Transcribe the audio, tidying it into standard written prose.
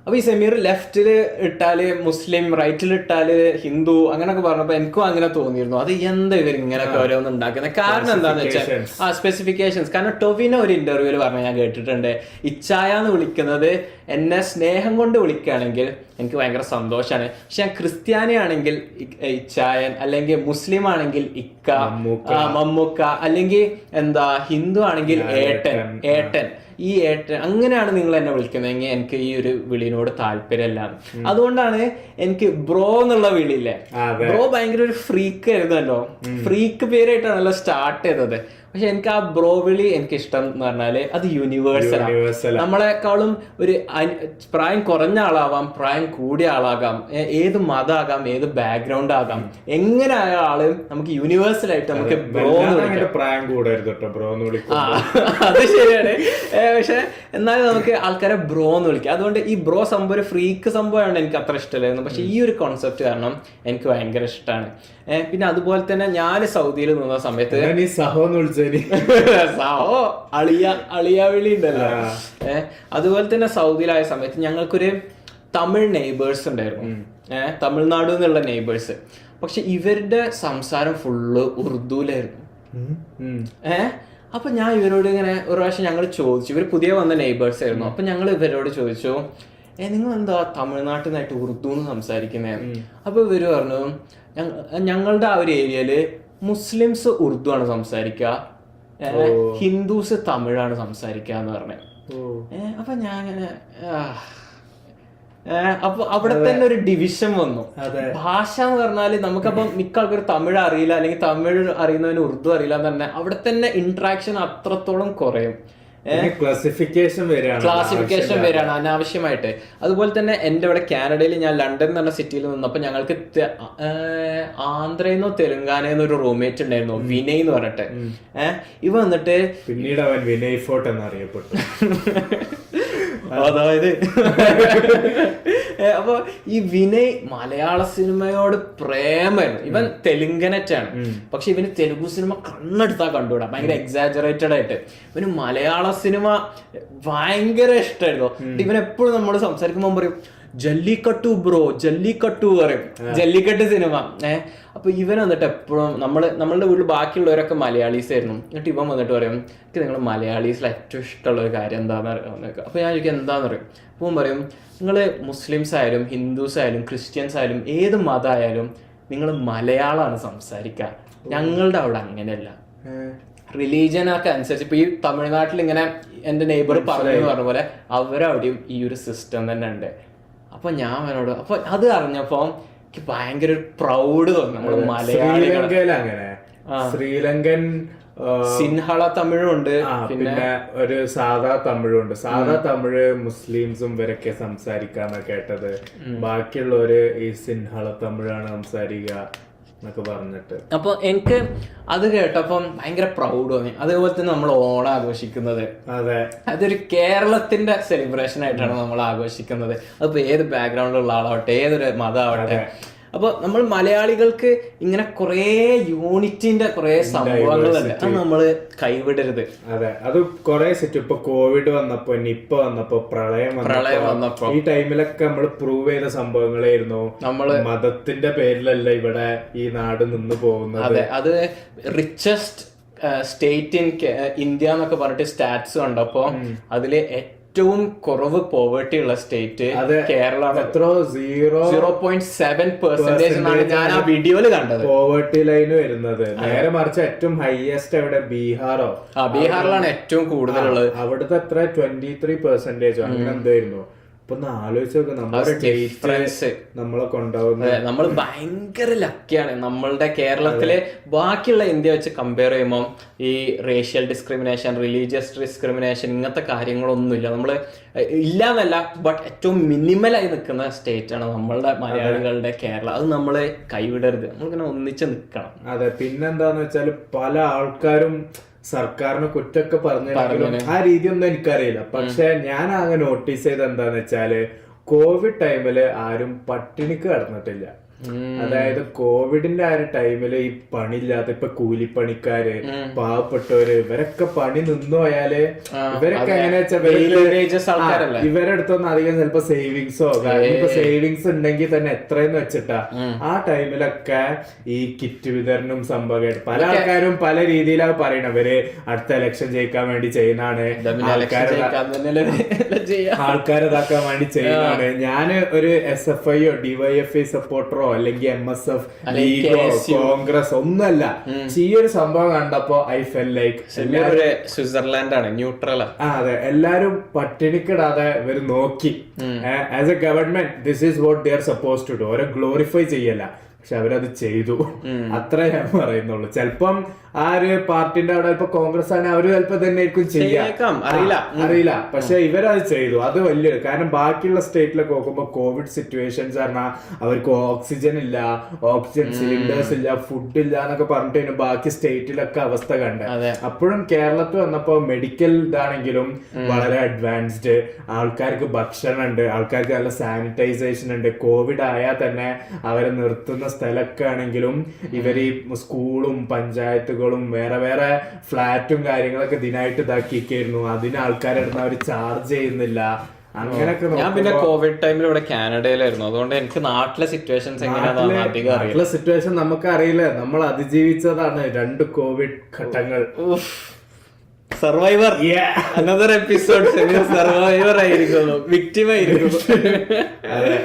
അപ്പൊ ഈ സമീർ ലെഫ്റ്റില് ഇട്ടാല് മുസ്ലിം, റൈറ്റിൽ ഇട്ടാല് ഹിന്ദു അങ്ങനൊക്കെ പറഞ്ഞപ്പോ എനിക്കും അങ്ങനെ തോന്നിയിരുന്നു. അത് എന്താ ഇവർ ഇങ്ങനെയൊക്കെ ഓരോന്ന് ഉണ്ടാക്കുന്നത്? കാരണം എന്താന്ന് വെച്ചാൽ സ്പെസിഫിക്കേഷൻസ്. കാരണം ടൊവിനോ ഒരു ഇന്റർവ്യൂല് പറഞ്ഞ ഞാൻ കേട്ടിട്ടുണ്ട്, ഇച്ചായ എന്ന് വിളിക്കുന്നത് എന്നെ സ്നേഹം കൊണ്ട് വിളിക്കുകയാണെങ്കിൽ എനിക്ക് ഭയങ്കര സന്തോഷമാണ്. പക്ഷെ ഞാൻ ക്രിസ്ത്യാനിയാണെങ്കിൽ ഇച്ചായൻ, അല്ലെങ്കിൽ മുസ്ലിം ആണെങ്കിൽ ഇക്ക, മമ്മൂക്ക, അല്ലെങ്കിൽ എന്താ ഹിന്ദു ആണെങ്കിൽ ഏട്ടൻ. ഈ ഏട്ടൻ അങ്ങനെയാണ് നിങ്ങൾ എന്നെ വിളിക്കുന്നതെങ്കിൽ എനിക്ക് ഈ ഒരു വിളിനോട് താല്പര്യമല്ല. അതുകൊണ്ടാണ് എനിക്ക് ബ്രോ എന്നുള്ള വിളിയില്ലേ, ബ്രോ ഭയങ്കര ഒരു ഫ്രീക്ക് ആയിരുന്നല്ലോ, ഫ്രീക്ക് പേരായിട്ടാണല്ലോ സ്റ്റാർട്ട് ചെയ്തത്. പക്ഷെ എനിക്ക് ആ ബ്രോ വിളി എനിക്ക് ഇഷ്ടം എന്ന് പറഞ്ഞാല് അത് യൂണിവേഴ്സൽ. നമ്മളെക്കാളും ഒരു പ്രായം കുറഞ്ഞ ആളാവാം, പ്രായം കൂടിയ ആളാകാം, ഏത് മതമാകാം, ഏത് ബാക്ക്ഗ്രൗണ്ട് ആകാം, എങ്ങനെ ആയ ആള് നമുക്ക് യൂണിവേഴ്സൽ ആയിട്ട് നമുക്ക് ബ്രോ പ്രായം കൂടരുത് ബ്രോ എന്ന് വിളിക്കും. അത് ശരിയാണ്. പക്ഷെ എന്നാലും നമുക്ക് ആൾക്കാരെ ബ്രോ എന്ന് വിളിക്കാം. അതുകൊണ്ട് ഈ ബ്രോ സംഭവം ഒരു ഫ്രീക്ക് സംഭവമാണ് എനിക്ക് അത്ര ഇഷ്ടമല്ലായിരുന്നു. പക്ഷെ ഈ ഒരു കോൺസെപ്റ്റ് കാരണം എനിക്ക് ഭയങ്കര ഇഷ്ടമാണ്. പിന്നെ അതുപോലെ തന്നെ ഞാൻ സൗദിയിൽ നിന്ന സമയത്ത് സഹോ സഹോ അളിയ വിളി ഉണ്ടല്ലോ. അതുപോലെ തന്നെ സൗദിയിലായ സമയത്ത് ഞങ്ങൾക്കൊരു തമിഴ് നെയ്ബേഴ്സ് ഉണ്ടായിരുന്നു, തമിഴ്നാട് എന്നുള്ള നെയ്ബേഴ്സ്. പക്ഷെ ഇവരുടെ സംസാരം ഫുള്ള് ഉറുദുവിലായിരുന്നു. അപ്പൊ ഞാൻ ഇവരോട് ഇങ്ങനെ ഒരു പ്രാവശ്യം ഞങ്ങൾ ചോദിച്ചു, ഇവർ പുതിയ വന്ന നെയ്ബേഴ്സ് ആയിരുന്നു. അപ്പൊ ഞങ്ങൾ ഇവരോട് ചോദിച്ചു, നിങ്ങൾ എന്താ തമിഴ്നാട്ടിൽ നിന്നായിട്ട് ഉറുദു എന്ന് സംസാരിക്കുന്നത്? അപ്പൊ ഇവര് പറഞ്ഞു, ഞങ്ങളുടെ ആ ഒരു ഏരിയയില് മുസ്ലിംസ് ഉറുദു ആണ് സംസാരിക്കുക, ഹിന്ദുസ് തമിഴാണ് സംസാരിക്കുക എന്ന് പറഞ്ഞു. അപ്പൊ ഞാൻ അങ്ങനെ അപ്പൊ അവിടെ തന്നെ ഒരു ഡിവിഷൻ വന്നു. ഭാഷ എന്ന് പറഞ്ഞാല് നമുക്കപ്പം മിക്ക ആൾക്കാർ തമിഴ് അറിയില്ല, അല്ലെങ്കിൽ തമിഴ് അറിയുന്നവന് ഉറുദു അറിയില്ല എന്ന് പറഞ്ഞാൽ അവിടെ തന്നെ ഇന്ററാക്ഷൻ അത്രത്തോളം കുറയും. ക്ലാസിഫിക്കേഷൻ വരികയാണ് അനാവശ്യമായിട്ട്. അതുപോലെ തന്നെ എൻ്റെ ഇവിടെ കാനഡയിൽ ഞാൻ ലണ്ടൻ എന്ന് പറഞ്ഞ സിറ്റിയിൽ നിന്നപ്പോൾ ഞങ്ങൾക്ക് ആന്ധ്രയെന്നോ തെലുങ്കാനയെന്നോ ഒരു റൂംമേറ്റ് ഉണ്ടായിരുന്നു, വിനയ് എന്ന് പറഞ്ഞിട്ട്. ഇവ വന്നിട്ട് പിന്നീട് അവൻ വിനയ് ഫോർട്ട് എന്നറിയപ്പെട്ടു. അതായത് അപ്പൊ ഈ വിനയ് മലയാള സിനിമയോട് പ്രേമായിരുന്നു. ഇവൻ തെലുങ്കനറ്റാണ്, പക്ഷെ ഇവന് തെലുഗു സിനിമ കണ്ണെടുത്താ കണ്ടുകൂടാ, ഭയങ്കര എക്സാജറേറ്റഡ് ആയിട്ട്. ഇവന് മലയാള സിനിമ ഭയങ്കര ഇഷ്ടമായിരുന്നു. ഇവൻ എപ്പോഴും നമ്മൾ സംസാരിക്കുമ്പോൾ പറയും ജല്ലിക്കട്ടു ബ്രോ, ജല്ലിക്കട്ടു പറയും, ജല്ലിക്കട്ട് സിനിമ. അപ്പൊ ഇവൻ വന്നിട്ട് എപ്പോഴും നമ്മളുടെ വീട്ടിൽ ബാക്കിയുള്ളവരൊക്കെ മലയാളീസ് ആയിരുന്നു. എന്നിട്ട് ഇവൻ വന്നിട്ട് പറയും, എനിക്ക് നിങ്ങൾ മലയാളീസിൽ ഏറ്റവും ഇഷ്ടമുള്ള ഒരു കാര്യം എന്താന്ന് അറിയാം. അപ്പൊ ഞാൻ ചോദിക്കും എന്താന്ന് പറയും. അപ്പം പറയും, നിങ്ങൾ മുസ്ലിംസ് ആയാലും ഹിന്ദുസ് ആയാലും ക്രിസ്ത്യൻസ് ആയാലും ഏത് മതമായാലും നിങ്ങൾ മലയാളമാണ് സംസാരിക്കുക, ഞങ്ങളുടെ അവിടെ അങ്ങനെയല്ല. റിലീജിയനൊക്കെ അനുസരിച്ച് ഇപ്പൊ ഈ തമിഴ്നാട്ടിൽ ഇങ്ങനെ എന്റെ നെയ്ബർ പറഞ്ഞു പറഞ്ഞ പോലെ അവരവിടെയും ഈ ഒരു സിസ്റ്റം തന്നെ ഉണ്ട്. അപ്പൊ ഞാൻ അവനോട് അപ്പൊ അത് അറിഞ്ഞപ്പോ എനിക്ക് ഭയങ്കര ഒരു പ്രൗഡ് തോന്നി. നമ്മള് മലയാളികൾ ശ്രീലങ്കൻ സിൻഹള തമിഴുണ്ട്, പിന്നെ ഒരു സാധാ തമിഴുണ്ട്. സാധാ തമിഴ് മുസ്ലിംസും ഇവരൊക്കെ സംസാരിക്കാന്ന് കേട്ടത്, ബാക്കിയുള്ളവര് ഈ സിൻഹള തമിഴാണ് സംസാരിക്കുക എന്നൊക്കെ പറഞ്ഞിട്ട്. അപ്പൊ എനിക്ക് അത് കേട്ടപ്പം ഭയങ്കര പ്രൗഡ് തോന്നി. അതേപോലെ തന്നെ നമ്മൾ ഓണം ആഘോഷിക്കുന്നത്, അതെ, അതൊരു കേരളത്തിന്റെ സെലിബ്രേഷൻ ആയിട്ടാണ് നമ്മൾ ആഘോഷിക്കുന്നത്. അതിപ്പോ ഏത് ബാക്ക്ഗ്രൗണ്ടിലുള്ള ആളാവട്ടെ, ഏതൊരു മതമാവട്ടെ. അപ്പൊ നമ്മൾ മലയാളികൾക്ക് ഇങ്ങനെ കുറെ യൂണിറ്റിന്റെ കുറെ സംഭവങ്ങളുണ്ട്, അത് നമ്മള് കൈവിടരുത്. അതെ, അത് കുറെ സെറ്റ്. ഇപ്പൊ കോവിഡ് വന്നപ്പോ, നിപ്പ വന്നപ്പോ, പ്രളയം വന്നപ്പോ, ഈ ടൈമിലൊക്കെ നമ്മൾ പ്രൂവ് ചെയ്ത സംഭവങ്ങളായിരുന്നു. നമ്മള് മതത്തിന്റെ പേരിലല്ല ഇവിടെ ഈ നാട് നിന്ന് പോകുന്നത്. അതെ, അത് റിച്ചസ്റ്റ് സ്റ്റേറ്റ് ഇൻ ഇന്ത്യ എന്നൊക്കെ പറഞ്ഞിട്ട് സ്റ്റാറ്റ്സ് കണ്ടപ്പോ അതില് ഏറ്റവും കുറവ് പോവേർട്ടി ഉള്ള സ്റ്റേറ്റ് കേരളമാണ്. 0.7% ഞാൻ ആ വീഡിയോയില് കണ്ടത്. പോവേർട്ടി ലൈന് വരുന്നത് നേരെ മറിച്ച് ഏറ്റവും ഹയസ്റ്റ് എവിടെ, ബീഹാറോ? ബീഹാറിലാണ് ഏറ്റവും കൂടുതലുള്ളത്. അവിടുത്തെ എത്ര 23% അങ്ങനെ എന്തായിരുന്നു. ഇപ്പൊ ആലോചിച്ച് നമ്മളെ കൊണ്ടുപോകുന്നത്. നമ്മൾ ഭയങ്കര ലക്കിയാണ്. നമ്മളുടെ കേരളത്തിലെ ബാക്കിയുള്ള ഇന്ത്യ വെച്ച് കമ്പയർ ചെയ്യുമ്പോൾ ഈ റേഷ്യൽ ഡിസ്ക്രിമിനേഷൻ, റിലീജിയസ് ഡിസ്ക്രിമിനേഷൻ, ഇങ്ങനത്തെ കാര്യങ്ങളൊന്നുമില്ല. നമ്മള് ഇല്ല എന്നല്ല, ബട്ട് ഏറ്റവും മിനിമലായി നിൽക്കുന്ന സ്റ്റേറ്റ് ആണ് നമ്മളുടെ മലയാളികളുടെ കേരളം. അത് നമ്മളെ കൈവിടരുത്, നമ്മളിങ്ങനെ ഒന്നിച്ച് നിൽക്കണം. അതെ, പിന്നെന്താന്ന് വെച്ചാൽ പല ആൾക്കാരും സർക്കാരിനെ കുറ്റൊക്കെ പറഞ്ഞിട്ടുണ്ടെങ്കിലും ആ രീതി ഒന്നും എനിക്കറിയില്ല. പക്ഷെ ഞാൻ ആകെ നോട്ടീസ് ചെയ്ത് എന്താന്ന് വെച്ചാല് കോവിഡ് ടൈമില് ആരും പട്ടിണിക്ക് കിടന്നിട്ടില്ല. അതായത് കോവിഡിന്റെ ആ ഒരു ടൈമില് ഈ പണിയില്ലാത്ത ഇപ്പൊ കൂലിപ്പണിക്കാര്, പാവപ്പെട്ടവര്, ഇവരൊക്കെ പണി നിന്നു പോയാല് ഇവരൊക്കെ എങ്ങനെയാ വെച്ചാൽ ഇവരുടെ അടുത്തൊന്നും അധികം ചിലപ്പോ സേവിങ്സോ ഇപ്പൊ സേവിങ്സ് ഉണ്ടെങ്കിൽ തന്നെ എത്രയെന്ന് വെച്ചിട്ടാ ആ ടൈമിലൊക്കെ ഈ കിറ്റ് വിതരണം സംഭവമായിട്ട് പല ആൾക്കാരും പല രീതിയിലാണ് പറയണത്. ഇവര് അടുത്ത ഇലക്ഷൻ ജയിക്കാൻ വേണ്ടി ചെയ്യുന്നതാണ്, ആൾക്കാരതാക്കാൻ വേണ്ടി ചെയ്യുന്നതാണ്. ഞാന് ഒരു SFIയോ DYFI സപ്പോർട്ടറോ അല്ലെങ്കിൽ MSF ലീഗോ കോൺഗ്രസ് ഒന്നുമല്ല. ഈ ഒരു സംഭവം കണ്ടപ്പോ ഐ ഫെൽ ലൈക്ക് സ്വിറ്റ്സർലാൻഡ് ആണ്, ന്യൂട്രൽ. അതെ, എല്ലാരും പട്ടിണിക്കിടാതെ ഇവര് നോക്കി. As a government this is what they are suppose to do. അവരെ ഗ്ലോറിഫൈ ചെയ്യല്ല, പക്ഷെ അവരത് ചെയ്തു. അത്രേ ഞാൻ പറയുന്നുള്ളൂ. ചിലപ്പം ആ ഒരു പാർട്ടിന്റെ അവിടെ ഇപ്പൊ കോൺഗ്രസ് ആണ്, അവര് ചിലപ്പോ തന്നെ ചെയ്യാം, അറിയില്ല. പക്ഷെ ഇവരത് ചെയ്തു. അത് വലിയ, കാരണം ബാക്കിയുള്ള സ്റ്റേറ്റിലൊക്കെ നോക്കുമ്പോ കോവിഡ് സിറ്റുവേഷൻസ് പറഞ്ഞാൽ അവർക്ക് ഓക്സിജൻ ഇല്ല, ഓക്സിജൻ സിലിണ്ടേഴ്സ് ഇല്ല, ഫുഡ് ഇല്ല എന്നൊക്കെ പറഞ്ഞിട്ട് ബാക്കി സ്റ്റേറ്റിലൊക്കെ അവസ്ഥ കണ്ട്. അപ്പോഴും കേരളത്തിൽ വന്നപ്പോ മെഡിക്കൽ ഇതാണെങ്കിലും വളരെ അഡ്വാൻസ്ഡ്, ആൾക്കാർക്ക് ഭക്ഷണം ഉണ്ട്, ആൾക്കാർക്ക് നല്ല സാനിറ്റൈസേഷൻ ഉണ്ട്. കോവിഡ് ആയാൽ തന്നെ അവരെ നിർത്തുന്ന സ്ഥലമൊക്കെ ആണെങ്കിലും ഇവര് സ്കൂളും പഞ്ചായത്തുകളും വേറെ വേറെ ഫ്ലാറ്റും കാര്യങ്ങളൊക്കെ ഇതിനായിട്ട് ഇതാക്കിയിരിക്കുന്നു. അതിന് ആൾക്കാരെടുത്ത് അവർ ചാർജ് ചെയ്യുന്നില്ല. അങ്ങനെയൊക്കെ ഞാൻ പിന്നെ കോവിഡ് ടൈമിൽ ഇവിടെ കാനഡയിലായിരുന്നു, അതുകൊണ്ട് എനിക്ക് നാട്ടിലെ സിറ്റുവേഷൻസ് എങ്ങനെയാണെന്ന് അധികം അറിയില്ല. നാട്ടിലെ സിറ്റുവേഷൻ നമുക്ക് അറിയില്ല, നമ്മൾ അതിജീവിച്ചതാണ് 2 കോവിഡ് ഘട്ടങ്ങൾ. സർവൈവർ, അനദർ എപ്പിസോഡ് സർവൈവർ ആയിരിക്കുന്നു, വിക്ടിം ആയിരിക്കുന്നു. അതെ.